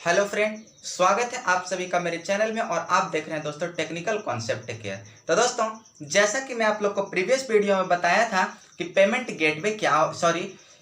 Hello friend, स्वागत है आप सभी का मेरे चैनल में। और आप देख रहे हैं दोस्तों टेक्निकल कॉन्सेप्ट केयर। तो दोस्तों, जैसा कि मैं आप लोग को प्रीवियस वीडियो में बताया था कि पेमेंट गेटवे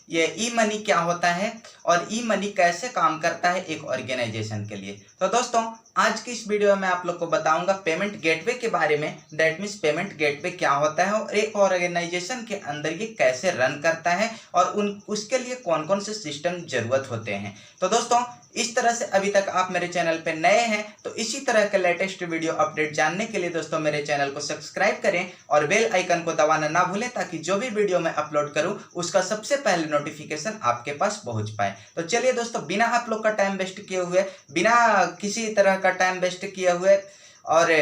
ये ई मनी क्या होता है और ई मनी कैसे काम करता है एक ऑर्गेनाइजेशन के लिए। तो दोस्तों, आज की इस वीडियो में आप लोग को बताऊंगा पेमेंट गेटवे के बारे में। दैट मीन्स पेमेंट गेटवे क्या होता है और एक ऑर्गेनाइजेशन के अंदर ये कैसे रन करता है और उसके लिए कौन कौन से सिस्टम जरूरत होते हैं। तो दोस्तों, इस तरह से अभी तक आप मेरे चैनल पे नए हैं तो इसी तरह के लेटेस्ट वीडियो अपडेट जानने के लिए दोस्तों मेरे चैनल को सब्सक्राइब करें और बेल आइकन को दबाना ना भूलें, ताकि जो भी वीडियो मैं अपलोड करूं उसका सबसे पहले नोटिफिकेशन आपके पास पहुंच पाए। तो चलिए दोस्तों, बिना आप लोग का टाइम वेस्ट किए हुए, बिना किसी तरह का टाइम वेस्ट किए हुए और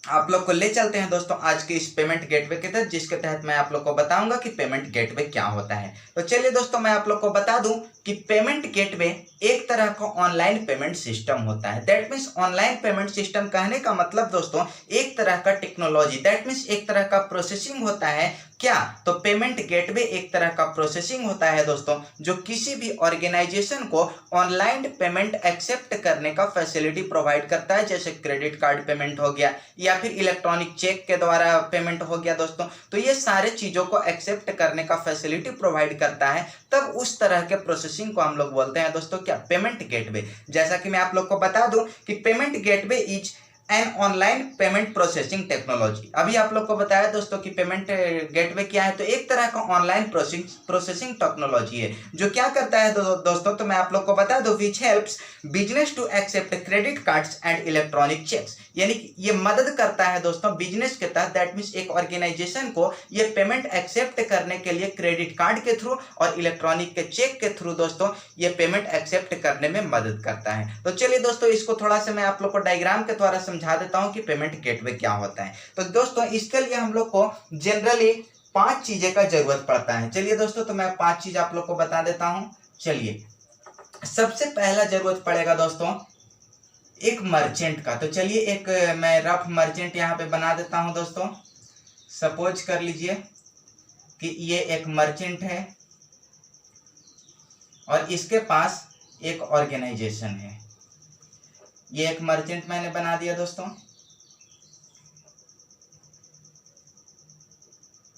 आप लोग को ले चलते हैं दोस्तों आज के इस पेमेंट गेटवे के तहत, जिसके तहत मैं आप लोग को बताऊंगा कि पेमेंट गेटवे क्या होता है। तो चलिए दोस्तों, मैं आप लोग को बता दूं कि पेमेंट गेटवे एक तरह का ऑनलाइन पेमेंट सिस्टम होता है। That means online payment system कहने का मतलब दोस्तों एक तरह का टेक्नोलॉजी, दैट मीन्स एक तरह का प्रोसेसिंग होता है। क्या? तो पेमेंट गेटवे एक तरह का प्रोसेसिंग होता है दोस्तों, जो किसी भी ऑर्गेनाइजेशन को ऑनलाइन पेमेंट एक्सेप्ट करने का फैसिलिटी प्रोवाइड करता है। जैसे क्रेडिट कार्ड पेमेंट हो गया या फिर इलेक्ट्रॉनिक चेक के द्वारा पेमेंट हो गया दोस्तों, तो ये सारे चीजों को एक्सेप्ट करने का फैसिलिटी प्रोवाइड करता है। तब उस तरह के प्रोसेसिंग को हम लोग बोलते हैं दोस्तों क्या? Payment gateway. जैसा कि मैं आप लोग को बता दूं कि payment gateway is an online payment processing technology. अभी आप लोग को बताया दोस्तों कि पेमेंट गेटवे क्या है, तो एक तरह का ऑनलाइन प्रोसेसिंग टेक्नोलॉजी है जो क्या करता है दोस्तों, तो मैं आप लोग को बता दूं, which helps business to accept credit cards and electronic cheques. यानी कि ये मदद करता है दोस्तों बिजनेस के तहत, दैट मीन्स एक ऑर्गेनाइजेशन को ये पेमेंट एक्सेप्ट करने के लिए क्रेडिट कार्ड के थ्रू और इलेक्ट्रॉनिक के चेक के थ्रू दोस्तों ये पेमेंट एक्सेप्ट करने में मदद करता है। तो चलिए दोस्तों, इसको थोड़ा सा मैं आप लोग को डायग्राम के द्वारा समझा देता हूं कि पेमेंट गेटवे क्या होता है। तो दोस्तों, इसके लिए हम लोग को जनरली 5 चीजें का जरूरत पड़ता है। चलिए दोस्तों, तो मैं 5 चीज आप लोग को बता देता हूं। चलिए, सबसे पहला जरूरत पड़ेगा दोस्तों एक मर्चेंट का। तो चलिए एक मैं रफ मर्चेंट यहाँ पे बना देता हूं दोस्तों। सपोज कर लीजिए कि ये एक मर्चेंट है और इसके पास एक ऑर्गेनाइजेशन है। ये एक मर्चेंट मैंने बना दिया दोस्तों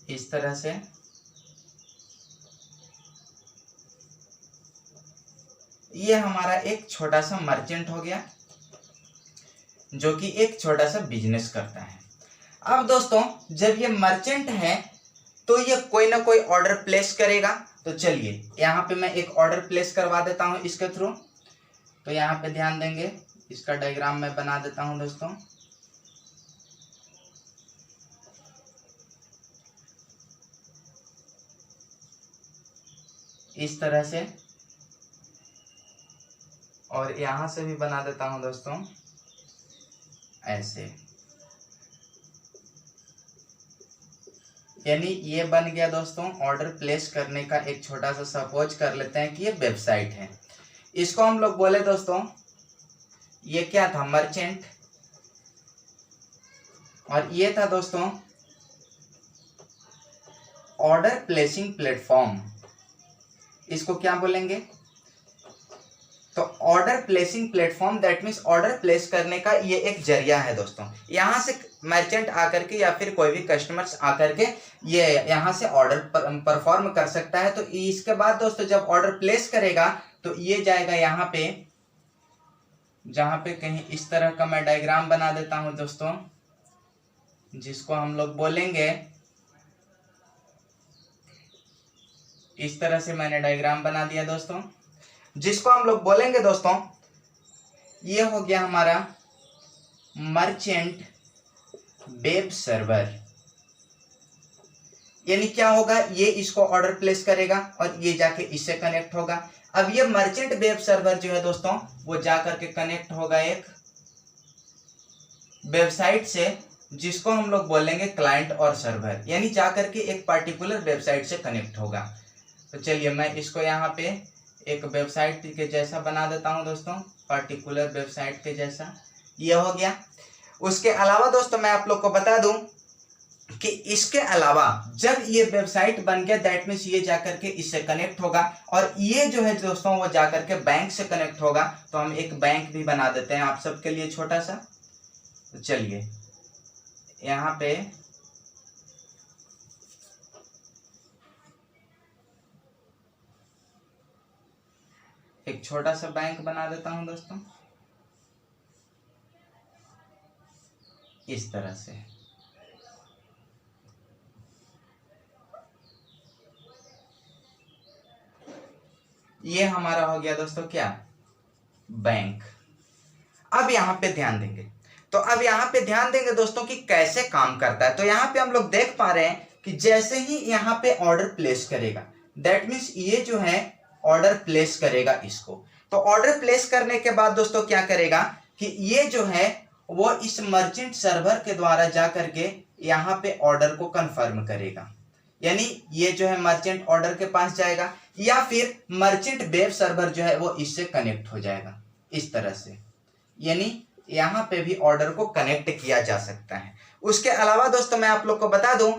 इस तरह से। ये हमारा एक छोटा सा मर्चेंट हो गया जो कि एक छोटा सा बिजनेस करता है। अब दोस्तों, जब ये मर्चेंट है तो ये कोई ना कोई ऑर्डर प्लेस करेगा। तो चलिए यहाँ पे मैं एक ऑर्डर प्लेस करवा देता हूँ इसके थ्रू। तो यहाँ पे ध्यान देंगे, इसका डायग्राम मैं बना देता हूँ दोस्तों। इस तरह से, और यहां से भी बना देता हूं दोस्तों ऐसे। यानी ये बन गया दोस्तों ऑर्डर प्लेस करने का एक छोटा सा। सपोज कर लेते हैं कि ये वेबसाइट है, इसको हम लोग बोले दोस्तों ये क्या था? मर्चेंट। और ये था दोस्तों ऑर्डर प्लेसिंग प्लेटफॉर्म। इसको क्या बोलेंगे? तो order placing platform, that means order place करने का ये एक जरिया है दोस्तों। यहाँ से मर्चेंट आकर के या फिर कोई भी कस्टमर्स आकर के ये यहाँ से ऑर्डर परफॉर्म कर सकता है। तो इसके बाद दोस्तों जब ऑर्डर प्लेस करेगा तो ये जाएगा यहाँ पे, जहाँ पे कहीं इस तरह का मैं डायग्राम बना देता हूँ दोस्तों, जिसको हम लोग बोलेंगे, इस तरह से मैंने डायग्राम बना दिया दोस्तों, जिसको हम लोग बोलेंगे दोस्तों ये हो गया हमारा मर्चेंट वेब सर्वर। यानी क्या होगा? ये इसको ऑर्डर प्लेस करेगा और ये जाके इससे कनेक्ट होगा। अब ये मर्चेंट वेब सर्वर जो है दोस्तों वो जाकर के कनेक्ट होगा एक वेबसाइट से, जिसको हम लोग बोलेंगे क्लाइंट और सर्वर। यानी जाकर के एक पर्टिकुलर वेबसाइट से कनेक्ट होगा। तो चलिए मैं इसको यहाँ पे एक वेबसाइट के जैसा बना देता हूं दोस्तों, पर्टिकुलर वेबसाइट के जैसा। ये हो गया। उसके अलावा दोस्तों मैं आप लोग को बता दूं कि इसके अलावा जब ये वेबसाइट बन गया दैट मीन्स ये जाकर के इससे कनेक्ट होगा और ये जो है दोस्तों वो जाकर के बैंक से कनेक्ट होगा। तो हम एक बैंक भी बना देते हैं आप सबके लिए छोटा सा। तो चलिए यहाँ पे एक छोटा सा बैंक बना देता हूं दोस्तों इस तरह से। ये हमारा हो गया दोस्तों क्या, बैंक। अब यहाँ पे ध्यान देंगे, तो अब यहाँ पे ध्यान देंगे दोस्तों कि कैसे काम करता है। तो यहाँ पे हम लोग देख पा रहे हैं कि जैसे ही यहाँ पे ऑर्डर प्लेस करेगा दैट मीन्स ये जो है ऑर्डर प्लेस करेगा इसको। तो ऑर्डर प्लेस करने के बाद दोस्तों क्या करेगा कि ये जो है वो इस मर्चेंट सर्वर के द्वारा जा करके यहाँ पे ऑर्डर को कंफर्म करेगा। यानी ये जो है मर्चेंट ऑर्डर के पास जाएगा या फिर मर्चेंट वेब सर्वर जो है वो इससे कनेक्ट हो जाएगा इस तरह से। यानी यहाँ पे भी ऑर्डर को कनेक्ट किया जा सकता है। उसके अलावा दोस्तों मैं आप लोग को बता दूं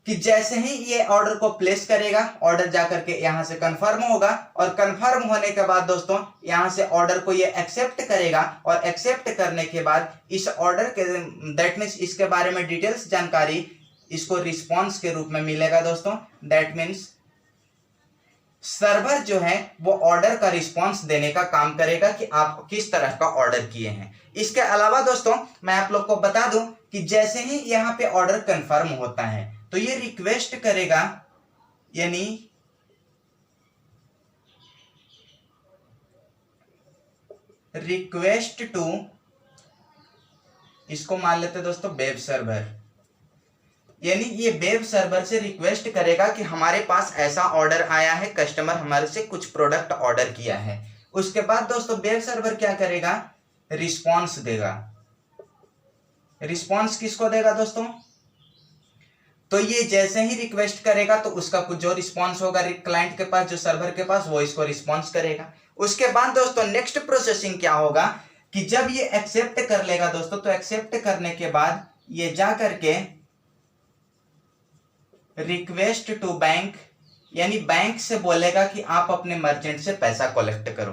कि जैसे ही ये ऑर्डर को प्लेस करेगा ऑर्डर जाकर के यहाँ से कंफर्म होगा और कंफर्म होने के बाद दोस्तों यहाँ से ऑर्डर को ये एक्सेप्ट करेगा और एक्सेप्ट करने के बाद इस ऑर्डर के दैट मीन्स इसके बारे में डिटेल्स जानकारी इसको रिस्पॉन्स के रूप में मिलेगा दोस्तों। दैट मीन्स सर्वर जो है वो ऑर्डर का रिस्पॉन्स देने का काम करेगा कि आप किस तरह का ऑर्डर किए हैं। इसके अलावा दोस्तों मैं आप लोग को बता दूं कि जैसे ही यहाँ पे ऑर्डर कंफर्म होता है तो ये रिक्वेस्ट करेगा, यानी रिक्वेस्ट टू, इसको मान लेते दोस्तों वेब सर्वर। यानी ये वेब सर्वर से रिक्वेस्ट करेगा कि हमारे पास ऐसा ऑर्डर आया है, कस्टमर हमारे से कुछ प्रोडक्ट ऑर्डर किया है। उसके बाद दोस्तों वेब सर्वर क्या करेगा, रिस्पॉन्स देगा। रिस्पॉन्स किसको देगा दोस्तों, तो ये जैसे ही रिक्वेस्ट करेगा तो उसका कुछ जो रिस्पॉन्स होगा क्लाइंट के पास, जो सर्वर के पास, वो इसको रिस्पॉन्स करेगा। उसके बाद दोस्तों नेक्स्ट प्रोसेसिंग क्या होगा कि जब ये एक्सेप्ट कर लेगा दोस्तों, तो एक्सेप्ट करने के बाद ये जा करके रिक्वेस्ट टू बैंक, यानी बैंक से बोलेगा कि आप अपने मर्चेंट से पैसा कलेक्ट करो,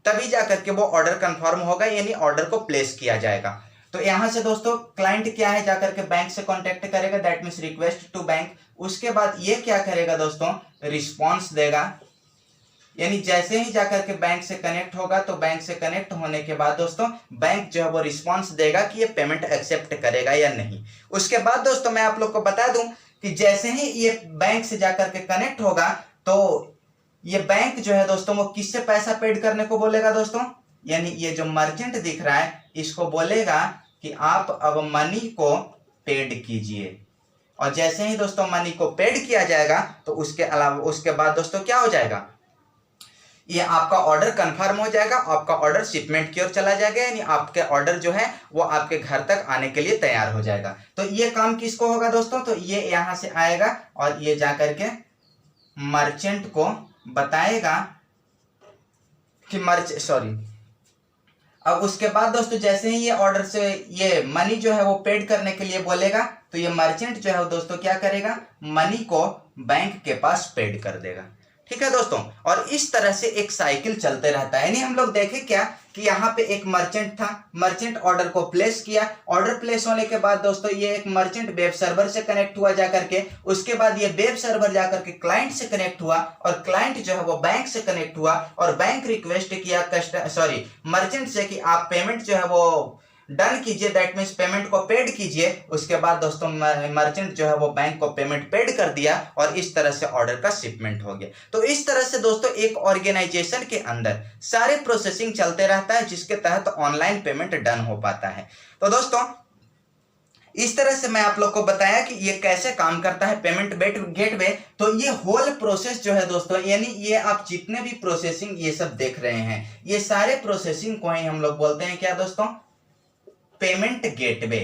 तभी जाकर के वो ऑर्डर कंफर्म होगा, यानी ऑर्डर को प्लेस किया जाएगा। तो यहां से दोस्तों क्लाइंट क्या है, जाकर के बैंक से कांटेक्ट करेगा, that means request to bank. उसके बाद ये क्या करेगा दोस्तों, रिस्पॉन्स देगा। यानी जैसे ही जाकर के बैंक से कनेक्ट होगा तो बैंक से कनेक्ट होने के बाद दोस्तों बैंक जो है वो रिस्पॉन्स देगा कि ये पेमेंट एक्सेप्ट करेगा या नहीं। उसके बाद दोस्तों मैं आप लोग को बता दूं कि जैसे ही ये बैंक से जाकर के कनेक्ट होगा तो ये बैंक जो है दोस्तों वो किससे पैसा पेड करने को बोलेगा दोस्तों, यानी ये जो मर्चेंट दिख रहा है इसको बोलेगा कि आप अब मनी को पेड कीजिए। और जैसे ही दोस्तों मनी को पेड किया जाएगा तो उसके अलावा उसके बाद दोस्तों क्या हो जाएगा, ये आपका ऑर्डर कंफर्म हो जाएगा, आपका ऑर्डर शिपमेंट की ओर चला जाएगा, यानी आपके ऑर्डर जो है वो आपके घर तक आने के लिए तैयार हो जाएगा। तो ये काम किसको होगा दोस्तों, तो ये यहां से आएगा और ये जाकर के मर्चेंट को बताएगा कि अब उसके बाद दोस्तों जैसे ही ये ऑर्डर से ये मनी जो है वो पेड करने के लिए बोलेगा तो ये मर्चेंट जो है दोस्तों क्या करेगा, मनी को बैंक के पास पेड कर देगा। ठीक है दोस्तों, और इस तरह से एक साइकिल चलते रहता है। यानी हम लोग देखें क्या कि यहाँ पे एक मर्चेंट था, मर्चेंट ऑर्डर को प्लेस किया, ऑर्डर प्लेस होने के बाद दोस्तों ये एक मर्चेंट वेब सर्वर से कनेक्ट हुआ जाकर के, उसके बाद ये वेब सर्वर जाकर के क्लाइंट से कनेक्ट हुआ और क्लाइंट जो है वो बैंक से कनेक्ट हुआ और बैंक रिक्वेस्ट किया मर्चेंट से कि आप पेमेंट जो है वो डन कीजिए, दैट मीन्स पेमेंट को पेड कीजिए। उसके बाद दोस्तों मर्चेंट जो है वो बैंक को पेमेंट पेड कर दिया और इस तरह से ऑर्डर का शिपमेंट हो गया। तो इस तरह से दोस्तों एक ऑर्गेनाइजेशन के अंदर सारे प्रोसेसिंग चलते रहता है जिसके तहत ऑनलाइन पेमेंट डन हो पाता है। तो दोस्तों इस तरह से मैं आप लोग को बताया कि ये कैसे काम करता है पेमेंट गेटवे। तो ये होल प्रोसेस जो है दोस्तों, यानी ये आप जितने भी प्रोसेसिंग ये सब देख रहे हैं ये सारे प्रोसेसिंग को ही हम लोग बोलते हैं क्या दोस्तों, पेमेंट गेटवे।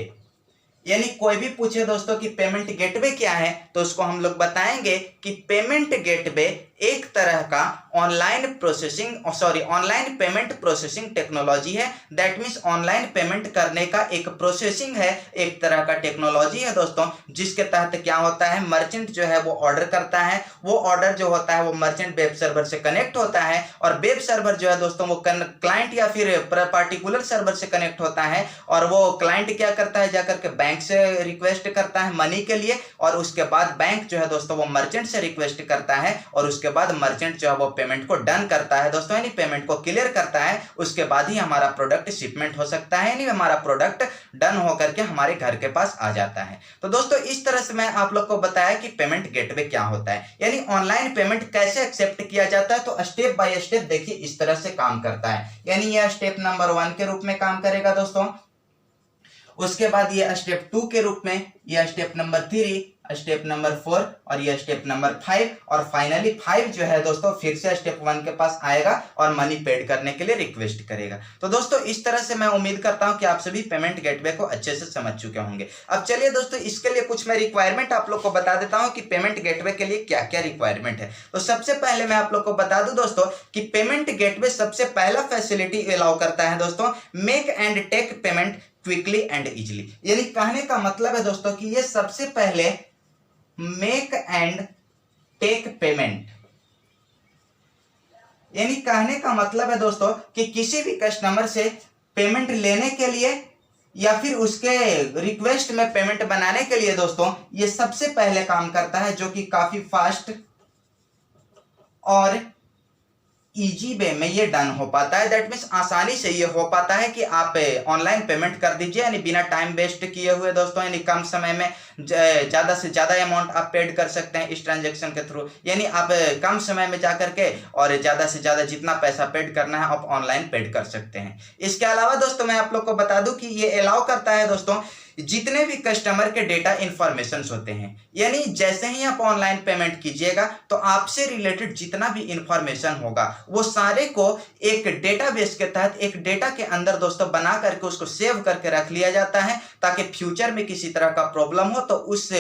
यानी कोई भी पूछे दोस्तों कि पेमेंट गेटवे क्या है तो उसको हम लोग बताएंगे कि पेमेंट गेटवे एक तरह का ऑनलाइन पेमेंट प्रोसेसिंग टेक्नोलॉजी है। दैट मीन्स ऑनलाइन पेमेंट करने का एक प्रोसेसिंग है, एक तरह का टेक्नोलॉजी है दोस्तों, जिसके तहत क्या होता है, मर्चेंट जो है वो ऑर्डर करता है, वो ऑर्डर जो होता है वो मर्चेंट वेब सर्वर से कनेक्ट होता है, और वेब सर्वर जो है दोस्तों वो क्लाइंट या फिर पार्टिकुलर सर्वर से कनेक्ट होता है, और वो क्लाइंट क्या करता है, जाकर के बैंक से रिक्वेस्ट करता है मनी के लिए, और उसके बाद बैंक जो है दोस्तों वो मर्चेंट से रिक्वेस्ट करता है, और उसके बाद मर्चेंट जो है वो पेमेंट को डन करता है दोस्तों, यानी पेमेंट को क्लियर करता है। उसके बाद ही हमारा प्रोडक्ट शिपमेंट हो सकता है, यानी हमारा प्रोडक्ट डन होकर के हमारे घर के पास आ जाता है। तो दोस्तों इस तरह से मैं आप लोग को बताया कि पेमेंट गेटवे क्या होता है, यानी ऑनलाइन पेमेंट कैसे एक्सेप्ट किया जाता है। तो स्टेप बाय स्टेप देखिए इस तरह से काम करता है, यानी यह स्टेप नंबर 1 के रूप में काम करेगा दोस्तों, उसके बाद ये स्टेप 2 के रूप में, यह स्टेप नंबर 3, स्टेप नंबर 4 और ये स्टेप नंबर 5, और फाइनली 5 जो है दोस्तों फिर से स्टेप 1 के पास आएगा और मनी पेड करने के लिए रिक्वेस्ट करेगा। तो दोस्तों इस तरह से मैं उम्मीद करता हूं कि आप सभी पेमेंट गेटवे को अच्छे से समझ चुके होंगे। अब चलिए दोस्तों इसके लिए कुछ मैं रिक्वायरमेंट आप लोग को बता देता हूं कि पेमेंट गेटवे के लिए क्या क्या रिक्वायरमेंट है। तो सबसे पहले मैं आप लोग को बता दूं दोस्तों कि पेमेंट गेटवे सबसे पहला फैसिलिटी अलाउ करता है दोस्तों, make and take payment quickly and easily. यानी कहने का मतलब है दोस्तों कि ये सबसे पहले मेक एंड टेक पेमेंट, यानी कहने का मतलब है दोस्तों कि किसी भी कस्टमर से पेमेंट लेने के लिए या फिर उसके रिक्वेस्ट में पेमेंट बनाने के लिए दोस्तों ये सबसे पहले काम करता है, जो कि काफी फास्ट और इजी वे में ये डन हो पाता है। दैट मीन्स आसानी से ये हो पाता है कि आप ऑनलाइन पेमेंट कर दीजिए, यानी बिना टाइम वेस्ट किए हुए दोस्तों, यानी कम समय में ज़्यादा से ज़्यादा अमाउंट आप पेड कर सकते हैं इस ट्रांजैक्शन के थ्रू, यानी आप कम समय में जाकर के और ज़्यादा से ज़्यादा जितना पैसा पेड करना है आप ऑनलाइन पेड कर सकते हैं। इसके अलावा दोस्तों मैं आप लोग को बता दूं कि ये अलाउ करता है दोस्तों जितने भी कस्टमर के डेटा इंफॉर्मेशन होते हैं, यानी जैसे ही आप ऑनलाइन पेमेंट कीजिएगा तो आपसे रिलेटेड जितना भी इंफॉर्मेशन होगा वो सारे को एक डेटाबेस के तहत एक डेटा के अंदर दोस्तों बना करके उसको सेव करके रख लिया जाता है, ताकि फ्यूचर में किसी तरह का प्रॉब्लम हो तो उस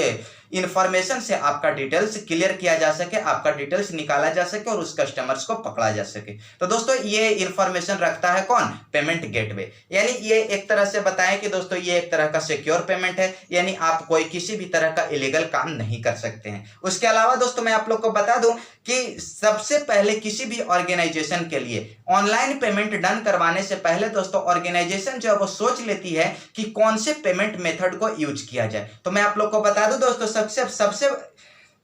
इंफॉर्मेशन से आपका डिटेल्स क्लियर किया जा सके, आपका डिटेल्स निकाला जा सके और उस कस्टमर्स को पकड़ा जा सके। तो दोस्तों ये इंफॉर्मेशन रखता है कौन, पेमेंट गेटवे। यानी ये एक तरह से बताएं कि दोस्तों ये एक तरह का सिक्योर पेमेंट है, यानी आप कोई किसी भी तरह का इलीगल काम नहीं कर सकते हैं। उसके अलावा दोस्तों मैं आप लोग को बता दूं कि सबसे पहले किसी भी ऑर्गेनाइजेशन के लिए ऑनलाइन पेमेंट डन करवाने से पहले दोस्तों ऑर्गेनाइजेशन जो है वो सोच लेती है कि कौन से पेमेंट मेथड को यूज किया जाए। तो मैं आप लोग को बता दूं दोस्तों सबसे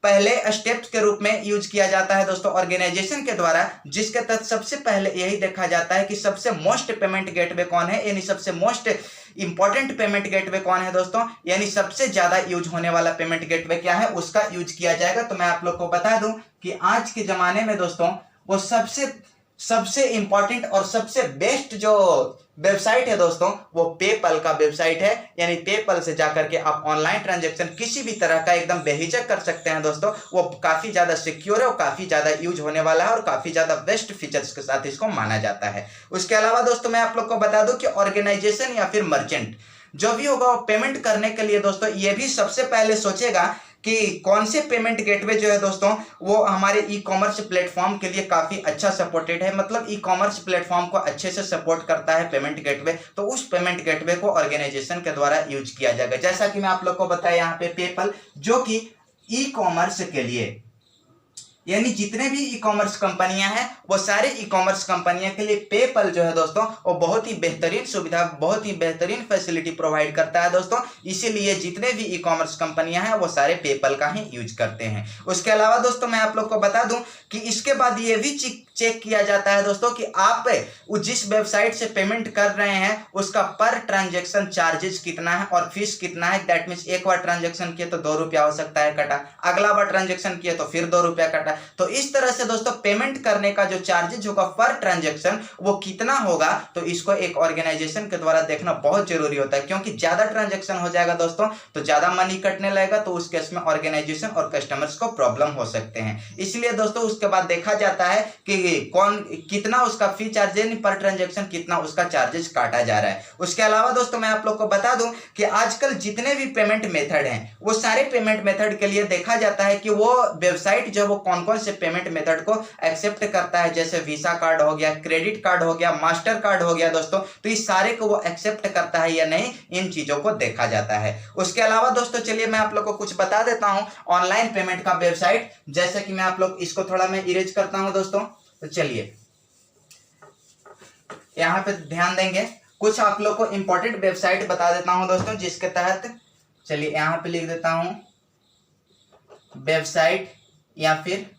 पहले स्टेप्स के रूप में यूज किया जाता है दोस्तों ऑर्गेनाइजेशन के द्वारा, जिसके तहत सबसे पहले यही देखा जाता है कि सबसे मोस्ट पेमेंट गेटवे कौन है, यानी सबसे मोस्ट इंपॉर्टेंट पेमेंट गेटवे कौन है दोस्तों, यानी सबसे ज्यादा यूज होने वाला पेमेंट गेटवे क्या है उसका यूज किया जाएगा। तो मैं आप लोग को बता दूं कि आज के जमाने में दोस्तों वो सबसे इंपॉर्टेंट और सबसे बेस्ट जो वेबसाइट है दोस्तों वो पेपल का वेबसाइट है, यानी पेपल से जाकर के आप ऑनलाइन ट्रांजैक्शन किसी भी तरह का एकदम बेहिचक कर सकते हैं दोस्तों। वो काफी ज्यादा सिक्योर है और काफी ज्यादा यूज होने वाला है और काफी ज्यादा बेस्ट फीचर्स के साथ इसको माना जाता है। उसके अलावा दोस्तों मैं आप लोग को बता दूं कि ऑर्गेनाइजेशन या फिर मर्चेंट जो भी होगा वो पेमेंट करने के लिए दोस्तों ये भी सबसे पहले सोचेगा कि कौन से पेमेंट गेटवे जो है दोस्तों वो हमारे ई कॉमर्स प्लेटफॉर्म के लिए काफी अच्छा सपोर्टेड है, मतलब ई कॉमर्स प्लेटफॉर्म को अच्छे से सपोर्ट करता है पेमेंट गेटवे, तो उस पेमेंट गेटवे को ऑर्गेनाइजेशन के द्वारा यूज किया जाएगा। जैसा कि मैं आप लोग को बताया यहाँ पे पेपल जो कि ई कॉमर्स के लिए, यानी जितने भी ई कॉमर्स कंपनियां हैं वो सारे ई कॉमर्स कंपनियां के लिए पेपल जो है दोस्तों वो बहुत ही बेहतरीन सुविधा, बहुत ही बेहतरीन फैसिलिटी प्रोवाइड करता है दोस्तों, इसीलिए जितने भी ई कॉमर्स कंपनियां हैं वो सारे पेपल का ही यूज करते हैं। उसके अलावा दोस्तों मैं आप लोग को बता दूं कि इसके बाद ये भी चेक किया जाता है दोस्तों कि आप जिस वेबसाइट से पेमेंट कर रहे हैं उसका पर ट्रांजेक्शन चार्जेस कितना है और फीस कितना है। दैट मीन्स एक बार ट्रांजेक्शन किए तो 2 रुपया हो सकता है कटा, अगला बार ट्रांजेक्शन किए तो फिर 2 रुपया कटा। तो इस तरह से दोस्तों पेमेंट करने का जो चार्जेज होगा पर ट्रांजेक्शन वो कितना होगा, तो इसको एक ऑर्गेनाइजेशन के द्वारा देखना बहुत जरूरी होता है, क्योंकि ज्यादा ट्रांजेक्शन हो जाएगा दोस्तों तो ज्यादा मनी कटने लगेगा, तो उस केस में ऑर्गेनाइजेशन और कस्टमर्स को प्रॉब्लम हो सकते हैं। इसलिए दोस्तों उसके बाद देखा जाता है कि कौन कितना उसका फी चार्ज है, पर ट्रांजेक्शन कितना उसका चार्जेस काटा जा रहा है। उसके अलावा दोस्तों मैं आप लोग को बता दूं कि आजकल जितने भी पेमेंट मेथड हैं वो सारे पेमेंट मेथड के लिए देखा जाता है कि वो वेबसाइट जो वो कौन कौन कौन से पेमेंट मेथड को एक्सेप्ट करता है, जैसे वीसा कार्ड हो गया, क्रेडिट कार्ड हो गया, मास्टर कार्ड हो गया दोस्तों, तो इस सारे को वो एक्सेप्ट करता है या नहीं, इन चीजों को देखा जाता है। उसके अलावा दोस्तों चलिए मैं आप लोग को कुछ बता देता हूं ऑनलाइन पेमेंट का वेबसाइट, जैसे कि मैं आप लोग इसको थोड़ा मैं इरेज करता हूं दोस्तों। तो चलिए यहाँ पे ध्यान देंगे, कुछ आप लोग को इंपॉर्टेंट वेबसाइट बता देता हूं दोस्तों, जिसके तहत चलिए यहाँ पे लिख देता हूं वेबसाइट या फिर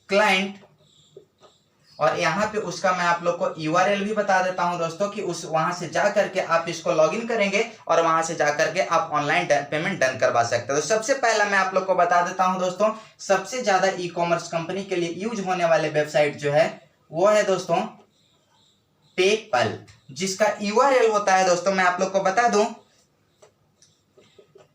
क्लाइंट, और यहाँ पे उसका मैं आप लोग को URL भी बता देता हूं दोस्तों कि उस वहां से जा करके आप इसको लॉगिन करेंगे और वहां से जा करके आप ऑनलाइन पेमेंट डन करवा सकते हो। तो सबसे पहला मैं आप लोग को बता देता हूं दोस्तों, सबसे ज्यादा ई कॉमर्स कंपनी के लिए यूज होने वाले वेबसाइट जो है वो है दोस्तों पेपल, जिसका URL होता है दोस्तों, मैं आप लोग को बता दूं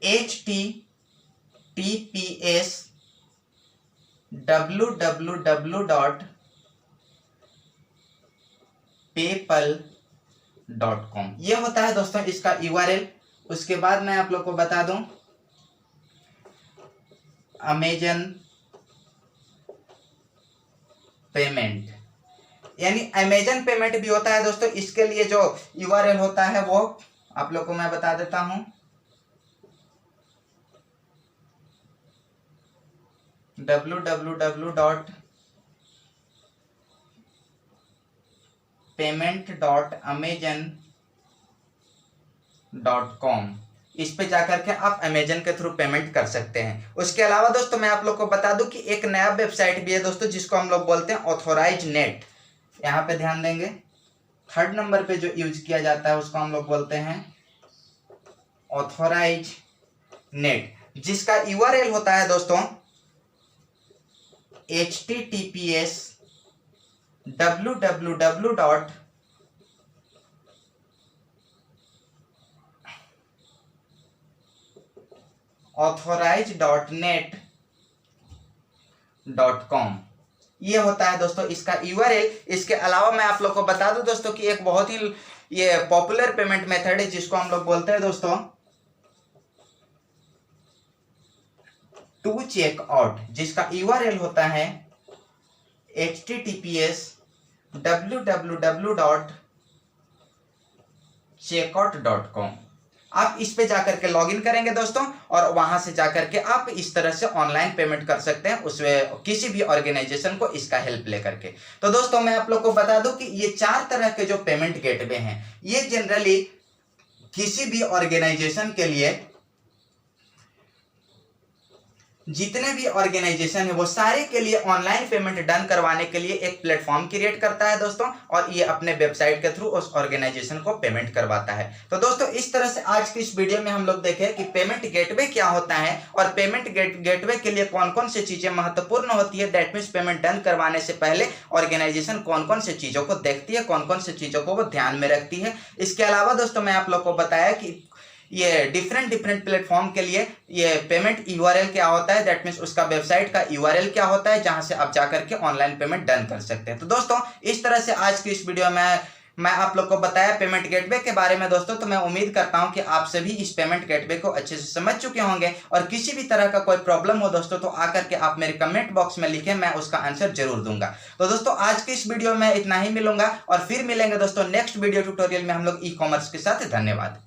https://www.paypal.com, ये होता है दोस्तों इसका URL। उसके बाद मैं आप लोग को बता दूं अमेजन पेमेंट, यानी अमेजन पेमेंट भी होता है दोस्तों, इसके लिए जो URL होता है वो आप लोग को मैं बता देता हूं www.payment.amazon.com, इस पे जाकर के आप अमेजन के थ्रू पेमेंट कर सकते हैं। उसके अलावा दोस्तों मैं आप लोग को बता दूं कि एक नया वेबसाइट भी है दोस्तों, जिसको हम लोग बोलते हैं ऑथोराइज नेट। यहाँ पे ध्यान देंगे, 3rd नंबर पे जो यूज किया जाता है उसको हम लोग बोलते हैं ऑथोराइज नेट, जिसका URL होता है दोस्तों www.authorized.net.com, ये होता है दोस्तों इसका URL। इसके अलावा मैं आप लोग को बता दूं दोस्तों कि एक बहुत ही ये पॉपुलर पेमेंट मेथड है जिसको हम लोग बोलते हैं दोस्तों टू चेक आउट, जिसका URL होता है https://www.checkout.com। आप इस पे जाकर के लॉगिन करेंगे दोस्तों और वहां से जाकर के आप इस तरह से ऑनलाइन पेमेंट कर सकते हैं उसमें किसी भी ऑर्गेनाइजेशन को इसका हेल्प लेकर के। तो दोस्तों मैं आप लोग को बता दूं कि ये 4 तरह के जो पेमेंट गेटवे हैं, ये जनरली किसी भी ऑर्गेनाइजेशन के लिए, जितने भी ऑर्गेनाइजेशन है वो सारे के लिए ऑनलाइन पेमेंट डन करवाने के लिए एक प्लेटफॉर्म क्रिएट करता है दोस्तों, और ये अपने वेबसाइट के थ्रू उस ऑर्गेनाइजेशन को पेमेंट करवाता है। तो दोस्तों इस तरह से आज की इस वीडियो में हम लोग देखें कि पेमेंट गेटवे क्या होता है और पेमेंट गेटवे के लिए कौन कौन सी चीजें महत्वपूर्ण होती है। दैट मीन्स पेमेंट डन करवाने से पहले ऑर्गेनाइजेशन कौन कौन सी चीजों को देखती है, कौन कौन सी चीजों को वो ध्यान में रखती है। इसके अलावा दोस्तों मैं आप लोग को बताया कि ये डिफरेंट प्लेटफॉर्म के लिए ये पेमेंट URL क्या होता है, दैट मीन्स उसका वेबसाइट का URL क्या होता है, जहां से आप जाकर के ऑनलाइन पेमेंट डन कर सकते हैं। तो दोस्तों इस तरह से आज की इस वीडियो में मैं आप लोग को बताया पेमेंट गेटवे के बारे में दोस्तों। तो मैं उम्मीद करता हूं कि आप सभी इस पेमेंट गेटवे को अच्छे से समझ चुके होंगे, और किसी भी तरह का कोई प्रॉब्लम हो दोस्तों तो आकर के आप मेरे कमेंट बॉक्स में लिखें, मैं उसका आंसर जरूर दूंगा। तो दोस्तों आज की इस वीडियो में इतना ही मिलूंगा और फिर मिलेंगे दोस्तों नेक्स्ट वीडियो ट्यूटोरियल में हम लोग ई कॉमर्स के साथ। धन्यवाद।